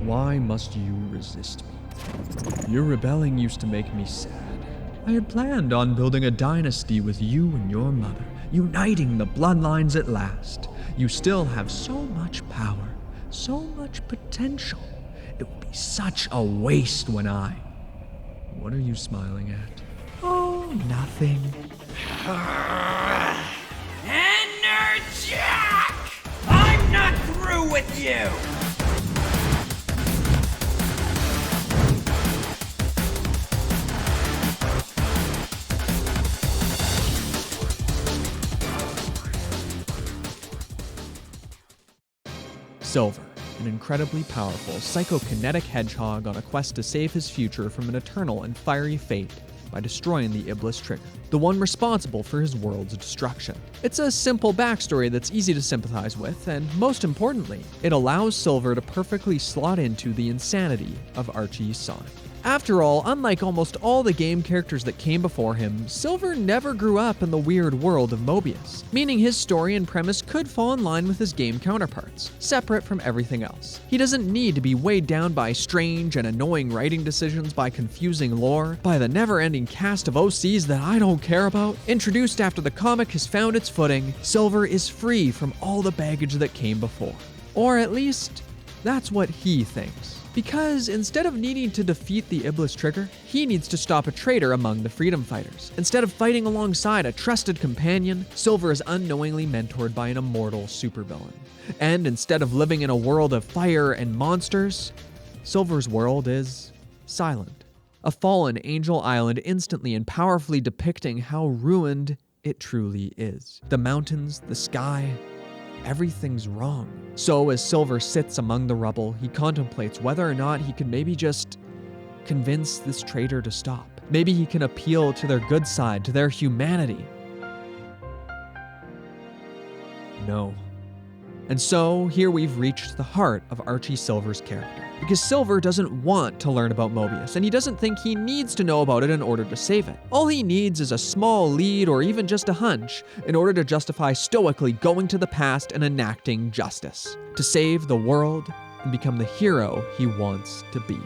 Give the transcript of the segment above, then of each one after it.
Why must you resist me? Your rebelling used to make me sad. I had planned on building a dynasty with you and your mother, uniting the bloodlines at last. You still have so much power, so much potential. It would be such a waste when I... What are you smiling at? Oh, nothing. Enerjack! I'm not through with you! Silver, an incredibly powerful, psychokinetic hedgehog on a quest to save his future from an eternal and fiery fate by destroying the Iblis Trigger, the one responsible for his world's destruction. It's a simple backstory that's easy to sympathize with, and most importantly, it allows Silver to perfectly slot into the insanity of Archie's Sonic. After all, unlike almost all the game characters that came before him, Silver never grew up in the weird world of Mobius, meaning his story and premise could fall in line with his game counterparts, separate from everything else. He doesn't need to be weighed down by strange and annoying writing decisions, by confusing lore, by the never-ending cast of OCs that I don't care about. Introduced after the comic has found its footing, Silver is free from all the baggage that came before. Or at least, that's what he thinks. Because instead of needing to defeat the Iblis Trigger, he needs to stop a traitor among the freedom fighters. Instead of fighting alongside a trusted companion, Silver is unknowingly mentored by an immortal supervillain. And instead of living in a world of fire and monsters, Silver's world is silent. A fallen angel island instantly and powerfully depicting how ruined it truly is. The mountains, the sky, everything's wrong. So as Silver sits among the rubble, he contemplates whether or not he can maybe just convince this traitor to stop. Maybe he can appeal to their good side, to their humanity. No. And so here we've reached the heart of Archie Silver's character. Because Silver doesn't want to learn about Mobius, and he doesn't think he needs to know about it in order to save it. All he needs is a small lead or even just a hunch in order to justify stoically going to the past and enacting justice, to save the world and become the hero he wants to be.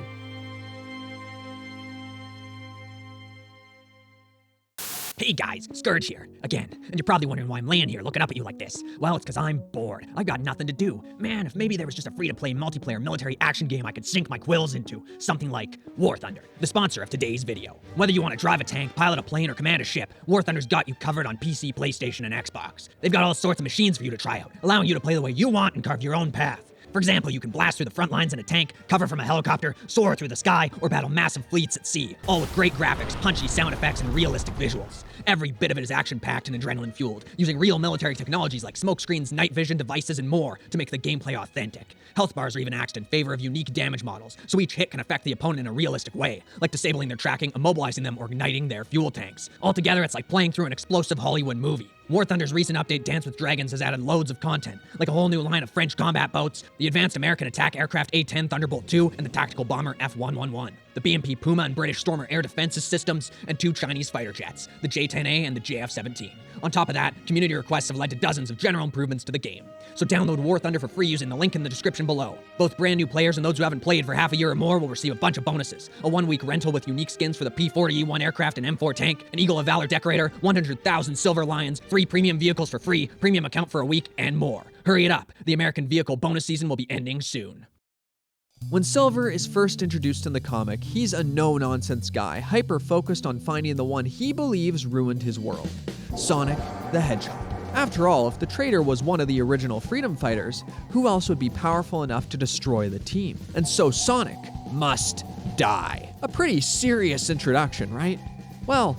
Hey guys, Scourge here, again. And you're probably wondering why I'm laying here looking up at you like this. Well, it's because I'm bored. I've got nothing to do. Man, if maybe there was just a free-to-play multiplayer military action game I could sink my quills into. Something like War Thunder, the sponsor of today's video. Whether you want to drive a tank, pilot a plane, or command a ship, War Thunder's got you covered on PC, PlayStation, and Xbox. They've got all sorts of machines for you to try out, allowing you to play the way you want and carve your own path. For example, you can blast through the front lines in a tank, cover from a helicopter, soar through the sky, or battle massive fleets at sea, all with great graphics, punchy sound effects, and realistic visuals. Every bit of it is action-packed and adrenaline-fueled, using real military technologies like smoke screens, night vision devices, and more to make the gameplay authentic. Health bars are even axed in favor of unique damage models, so each hit can affect the opponent in a realistic way, like disabling their tracking, immobilizing them, or igniting their fuel tanks. Altogether, it's like playing through an explosive Hollywood movie. War Thunder's recent update, Dance with Dragons, has added loads of content, like a whole new line of French combat boats, the advanced American attack aircraft A-10 Thunderbolt II, and the tactical bomber F-111, the BMP Puma and British Stormer air defenses systems, and 2 Chinese fighter jets, the J-10A and the JF-17. On top of that, community requests have led to dozens of general improvements to the game. So download War Thunder for free using the link in the description below. Both brand new players and those who haven't played for half a year or more will receive a bunch of bonuses. A 1-week rental with unique skins for the P-40E1 aircraft and M4 tank, an Eagle of Valor decorator, 100,000 Silver Lions, 3 premium vehicles for free, premium account for a week, and more. Hurry it up. The American vehicle bonus season will be ending soon. When Silver is first introduced in the comic, he's a no-nonsense guy, hyper-focused on finding the one he believes ruined his world, Sonic the Hedgehog. After all, if the traitor was one of the original freedom fighters, who else would be powerful enough to destroy the team? And so Sonic must die. A pretty serious introduction, right? Well,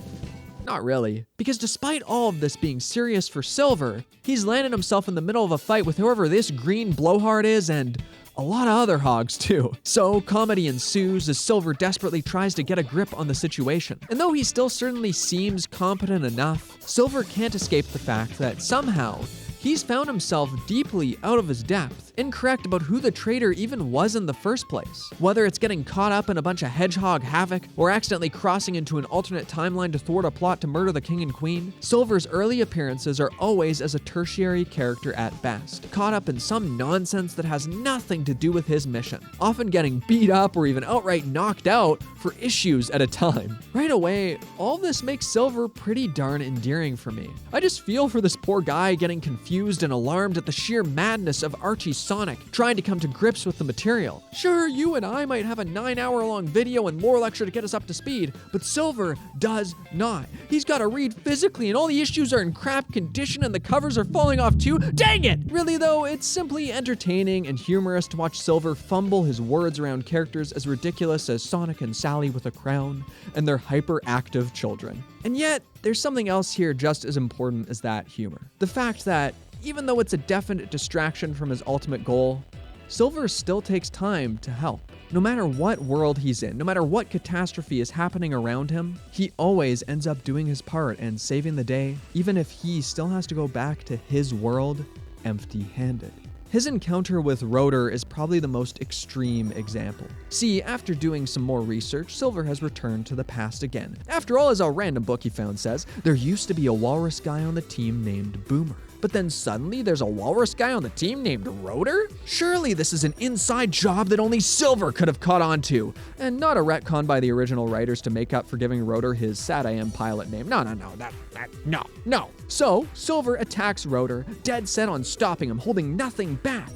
not really, because despite all of this being serious for Silver, he's landed himself in the middle of a fight with whoever this green blowhard is and a lot of other hogs too. So comedy ensues as Silver desperately tries to get a grip on the situation. And though he still certainly seems competent enough, Silver can't escape the fact that somehow he's found himself deeply out of his depth incorrect about who the traitor even was in the first place. Whether it's getting caught up in a bunch of hedgehog havoc or accidentally crossing into an alternate timeline to thwart a plot to murder the king and queen, Silver's early appearances are always as a tertiary character at best, caught up in some nonsense that has nothing to do with his mission, often getting beat up or even outright knocked out for issues at a time. Right away, all this makes Silver pretty darn endearing for me. I just feel for this poor guy getting confused and alarmed at the sheer madness of Archie Sonic trying to come to grips with the material. Sure, you and I might have a 9-hour-long video and lore lecture to get us up to speed, but Silver does not. He's got to read physically and all the issues are in crap condition and the covers are falling off too. Dang it! Really though, it's simply entertaining and humorous to watch Silver fumble his words around characters as ridiculous as Sonic and Sally with a crown and their hyperactive children. And yet, there's something else here just as important as that humor. The fact that, even though it's a definite distraction from his ultimate goal, Silver still takes time to help. No matter what world he's in, no matter what catastrophe is happening around him, he always ends up doing his part and saving the day, even if he still has to go back to his world empty-handed. His encounter with Rotor is probably the most extreme example. See, after doing some more research, Silver has returned to the past again. After all, as a random book he found says, there used to be a walrus guy on the team named Boomer. But then suddenly there's a walrus guy on the team named Rotor? Surely this is an inside job that only Silver could have caught on to, and not a retcon by the original writers to make up for giving Rotor his Sad I Am pilot name. No. So, Silver attacks Rotor, dead set on stopping him, holding nothing back.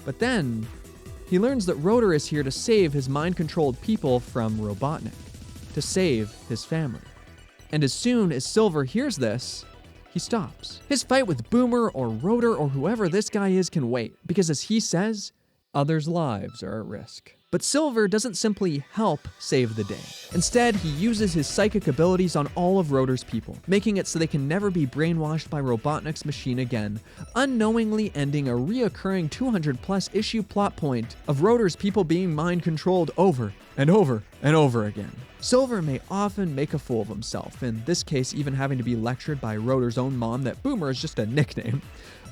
But then, he learns that Rotor is here to save his mind-controlled people from Robotnik, to save his family. And as soon as Silver hears this, he stops. His fight with Boomer or Rotor or whoever this guy is can wait, because as he says, others' lives are at risk. But Silver doesn't simply help save the day. Instead, he uses his psychic abilities on all of Rotor's people, making it so they can never be brainwashed by Robotnik's machine again, unknowingly ending a reoccurring 200+ issue plot point of Rotor's people being mind-controlled over and over and over again. Silver may often make a fool of himself, in this case even having to be lectured by Rotor's own mom that Boomer is just a nickname.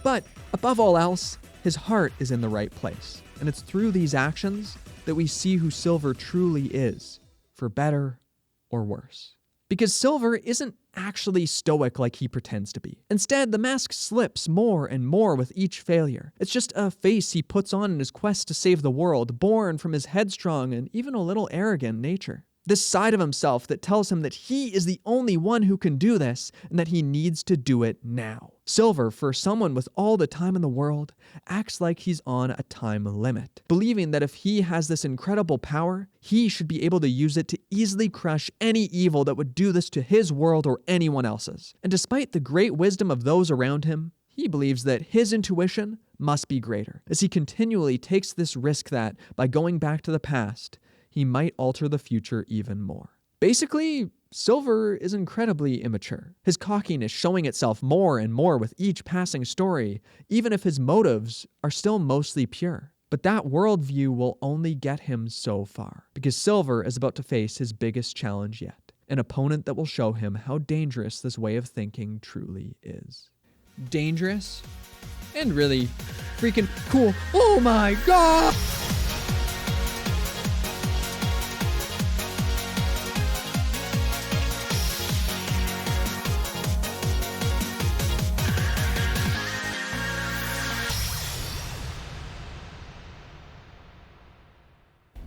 But above all else, his heart is in the right place, and it's through these actions that we see who Silver truly is, for better or worse. Because Silver isn't actually stoic like he pretends to be. Instead, the mask slips more and more with each failure. It's just a face he puts on in his quest to save the world, born from his headstrong and even a little arrogant nature. This side of himself that tells him that he is the only one who can do this and that he needs to do it now. Silver, for someone with all the time in the world, acts like he's on a time limit, believing that if he has this incredible power, he should be able to use it to easily crush any evil that would do this to his world or anyone else's. And despite the great wisdom of those around him, he believes that his intuition must be greater, as he continually takes this risk that, by going back to the past, he might alter the future even more. Basically, Silver is incredibly immature, his cockiness showing itself more and more with each passing story, even if his motives are still mostly pure. But that worldview will only get him so far, because Silver is about to face his biggest challenge yet, an opponent that will show him how dangerous this way of thinking truly is. Dangerous? And really freaking cool. Oh my god!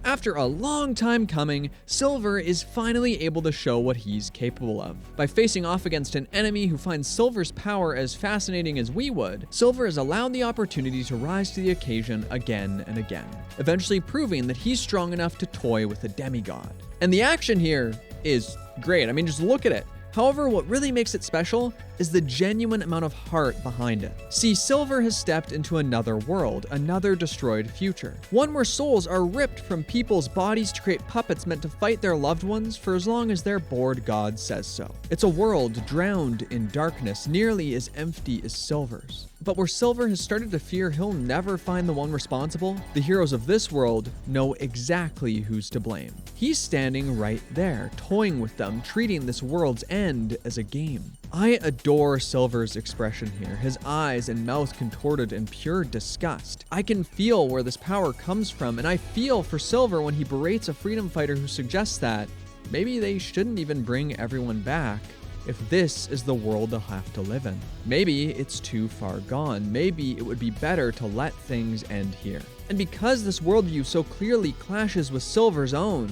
After a long time coming, Silver is finally able to show what he's capable of. By facing off against an enemy who finds Silver's power as fascinating as we would, Silver is allowed the opportunity to rise to the occasion again and again, eventually proving that he's strong enough to toy with a demigod. And the action here is great. I mean, just look at it. However, what really makes it special is the genuine amount of heart behind it. See, Silver has stepped into another world, another destroyed future. One where souls are ripped from people's bodies to create puppets meant to fight their loved ones for as long as their bored god says so. It's a world drowned in darkness, nearly as empty as Silver's. But where Silver has started to fear he'll never find the one responsible, the heroes of this world know exactly who's to blame. He's standing right there, toying with them, treating this world's end as a game. I adore Silver's expression here, his eyes and mouth contorted in pure disgust. I can feel where this power comes from, and I feel for Silver when he berates a freedom fighter who suggests that maybe they shouldn't even bring everyone back if this is the world they'll have to live in. Maybe it's too far gone. Maybe it would be better to let things end here. And because this worldview so clearly clashes with Silver's own,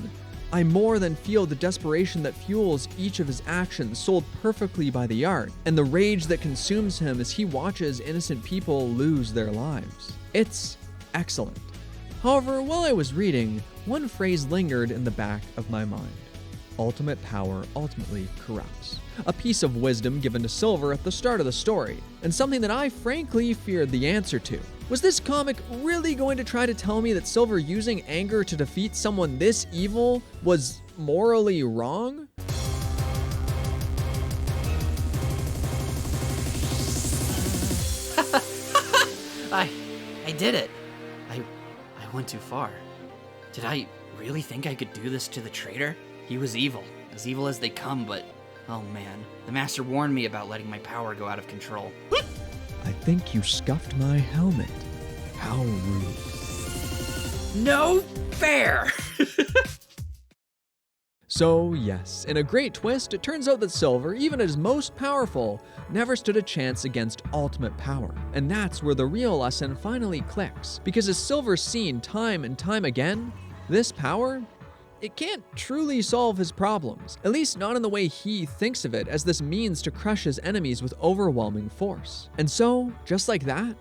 I more than feel the desperation that fuels each of his actions sold perfectly by the art, and the rage that consumes him as he watches innocent people lose their lives. It's excellent. However, while I was reading, one phrase lingered in the back of my mind. Ultimate power ultimately corrupts. A piece of wisdom given to Silver at the start of the story, and something that I frankly feared the answer to. Was this comic really going to try to tell me that Silver using anger to defeat someone this evil was morally wrong? I did it. I went too far. Did I really think I could do this to the traitor? He was evil as they come, but oh man, the master warned me about letting my power go out of control. I think you scuffed my helmet. How rude. No fair! So yes, in a great twist, it turns out that Silver, even at his most powerful, never stood a chance against ultimate power. And that's where the real lesson finally clicks. Because as Silver's seen time and time again, this power, it can't truly solve his problems, at least not in the way he thinks of it, as this means to crush his enemies with overwhelming force. And so, just like that,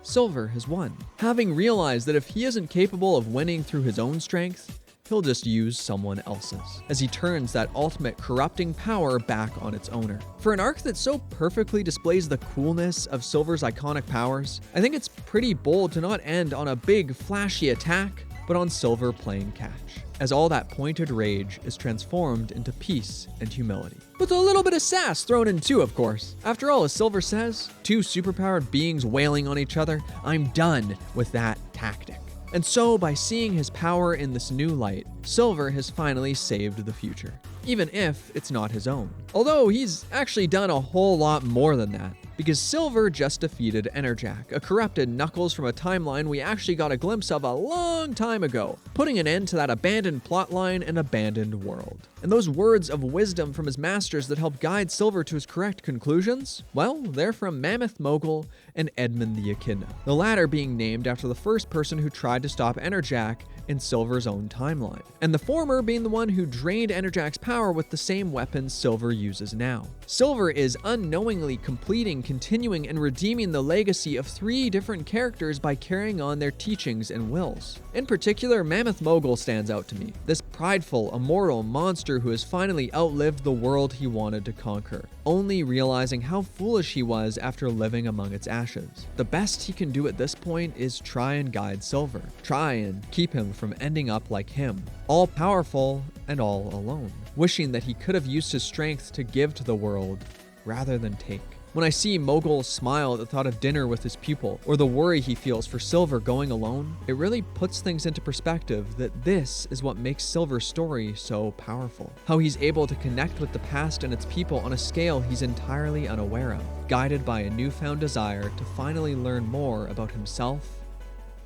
Silver has won, having realized that if he isn't capable of winning through his own strength, he'll just use someone else's, as he turns that ultimate corrupting power back on its owner. For an arc that so perfectly displays the coolness of Silver's iconic powers, I think it's pretty bold to not end on a big, flashy attack, but on Silver playing catch, as all that pointed rage is transformed into peace and humility. With a little bit of sass thrown in too, of course. After all, as Silver says, two superpowered beings wailing on each other, I'm done with that tactic. And so, by seeing his power in this new light, Silver has finally saved the future, even if it's not his own. Although he's actually done a whole lot more than that, because Silver just defeated Enerjack, a corrupted Knuckles from a timeline we actually got a glimpse of a long time ago, putting an end to that abandoned plotline and abandoned world. And those words of wisdom from his masters that help guide Silver to his correct conclusions? Well, they're from Mammoth Mogul and Edmund the Echidna, the latter being named after the first person who tried to stop Enerjack in Silver's own timeline, and the former being the one who drained Enerjack's power with the same weapons Silver uses now. Silver is unknowingly completing, continuing, and redeeming the legacy of three different characters by carrying on their teachings and wills. In particular, Mammoth Mogul stands out to me, this prideful, immortal monster who has finally outlived the world he wanted to conquer, only realizing how foolish he was after living among its ashes. The best he can do at this point is try and guide Silver, try and keep him from ending up like him, all powerful and all alone, wishing that he could have used his strength to give to the world rather than take. When I see Mogul smile at the thought of dinner with his pupil, or the worry he feels for Silver going alone, it really puts things into perspective that this is what makes Silver's story so powerful. How he's able to connect with the past and its people on a scale he's entirely unaware of, guided by a newfound desire to finally learn more about himself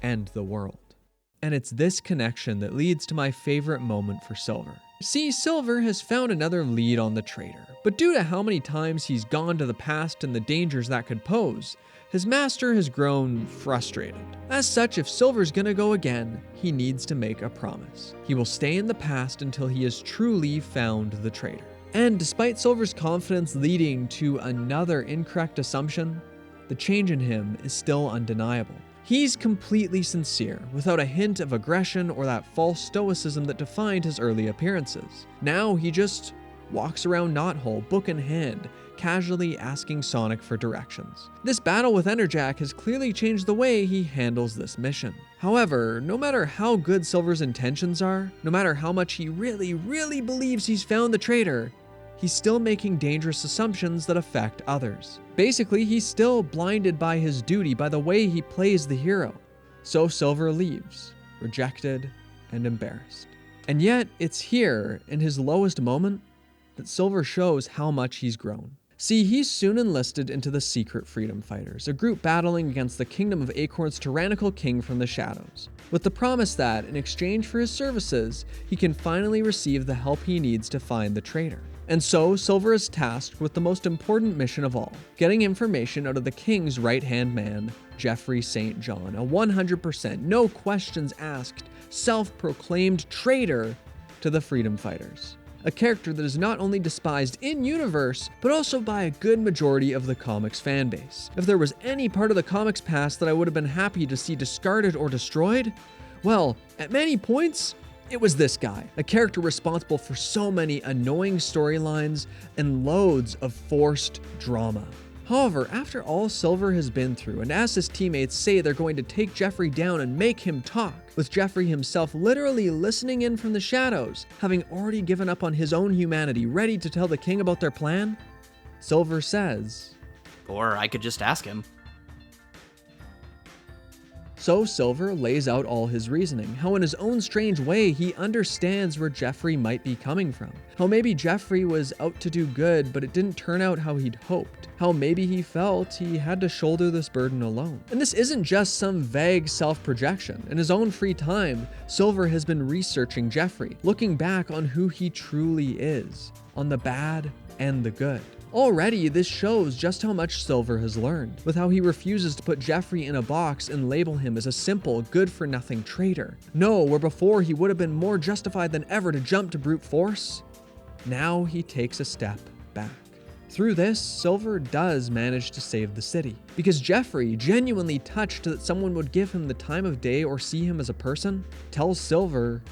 and the world. And it's this connection that leads to my favorite moment for Silver. See, Silver has found another lead on the traitor, but due to how many times he's gone to the past and the dangers that could pose, his master has grown frustrated. As such, if Silver's gonna go again, he needs to make a promise. He will stay in the past until he has truly found the traitor. And despite Silver's confidence leading to another incorrect assumption, the change in him is still undeniable. He's completely sincere, without a hint of aggression or that false stoicism that defined his early appearances. Now he just walks around Knothole, book in hand, casually asking Sonic for directions. This battle with Enerjack has clearly changed the way he handles this mission. However, no matter how good Silver's intentions are, no matter how much he really believes he's found the traitor, he's still making dangerous assumptions that affect others. Basically, he's still blinded by his duty, by the way he plays the hero. So Silver leaves, rejected and embarrassed. And yet, it's here, in his lowest moment, that Silver shows how much he's grown. See, he's soon enlisted into the Secret Freedom Fighters, a group battling against the Kingdom of Acorn's tyrannical king from the shadows, with the promise that, in exchange for his services, he can finally receive the help he needs to find the traitor. And so, Silver is tasked with the most important mission of all, getting information out of the king's right-hand man, Geoffrey St. John, a 100%, no questions asked, self-proclaimed traitor to the Freedom Fighters. A character that is not only despised in-universe, but also by a good majority of the comics fanbase. If there was any part of the comics past that I would have been happy to see discarded or destroyed, well, at many points, it was this guy, a character responsible for so many annoying storylines and loads of forced drama. However, after all Silver has been through, and as his teammates say they're going to take Geoffrey down and make him talk, with Geoffrey himself literally listening in from the shadows, having already given up on his own humanity, ready to tell the king about their plan, Silver says, Or I could just ask him. So Silver lays out all his reasoning, how in his own strange way he understands where Geoffrey might be coming from. How maybe Geoffrey was out to do good, but it didn't turn out how he'd hoped. How maybe he felt he had to shoulder this burden alone. And this isn't just some vague self-projection. In his own free time, Silver has been researching Geoffrey, looking back on who he truly is, on the bad and the good. Already, this shows just how much Silver has learned, with how he refuses to put Geoffrey in a box and label him as a simple, good-for-nothing traitor. No, where before he would have been more justified than ever to jump to brute force, now he takes a step back. Through this, Silver does manage to save the city, because Geoffrey, genuinely touched that someone would give him the time of day or see him as a person, tells Silver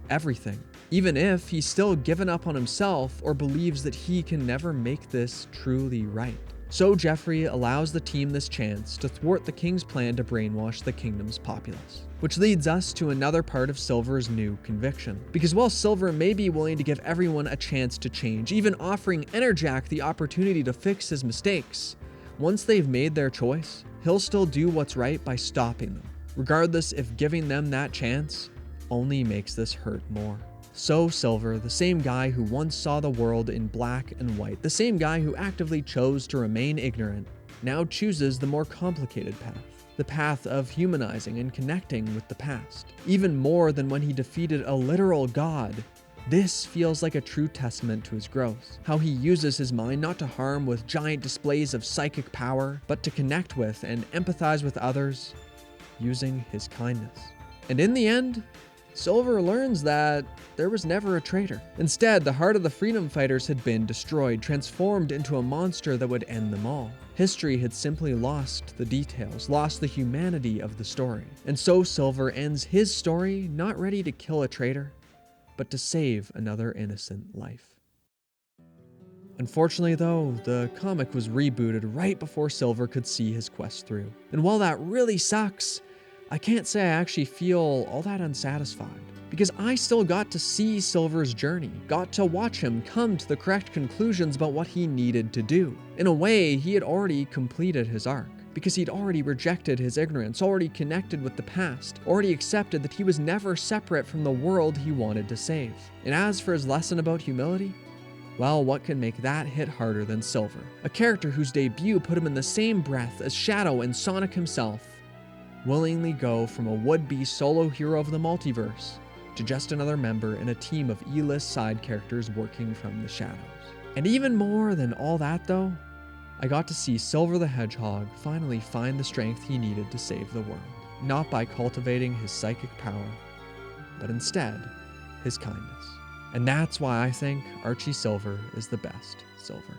everything. Even if he's still given up on himself or believes that he can never make this truly right. So Geoffrey allows the team this chance to thwart the king's plan to brainwash the kingdom's populace. Which leads us to another part of Silver's new conviction. Because while Silver may be willing to give everyone a chance to change, even offering Enerjack the opportunity to fix his mistakes, once they've made their choice, he'll still do what's right by stopping them, regardless if giving them that chance only makes this hurt more. So Silver, the same guy who once saw the world in black and white, the same guy who actively chose to remain ignorant, now chooses the more complicated path. The path of humanizing and connecting with the past. Even more than when he defeated a literal god, this feels like a true testament to his growth. How he uses his mind not to harm with giant displays of psychic power, but to connect with and empathize with others using his kindness. And in the end, Silver learns that there was never a traitor. Instead, the heart of the freedom fighters had been destroyed, transformed into a monster that would end them all. History had simply lost the details, lost the humanity of the story. And so Silver ends his story not ready to kill a traitor, but to save another innocent life. Unfortunately though, the comic was rebooted right before Silver could see his quest through. And while that really sucks, I can't say I actually feel all that unsatisfied, because I still got to see Silver's journey, got to watch him come to the correct conclusions about what he needed to do. In a way, he had already completed his arc, because he'd already rejected his ignorance, already connected with the past, already accepted that he was never separate from the world he wanted to save. And as for his lesson about humility, well, what can make that hit harder than Silver? A character whose debut put him in the same breath as Shadow and Sonic himself, willingly go from a would-be solo hero of the multiverse to just another member in a team of E-list side characters working from the shadows. And even more than all that though, I got to see Silver the Hedgehog finally find the strength he needed to save the world, not by cultivating his psychic power, but instead, his kindness. And that's why I think Archie Silver is the best Silver.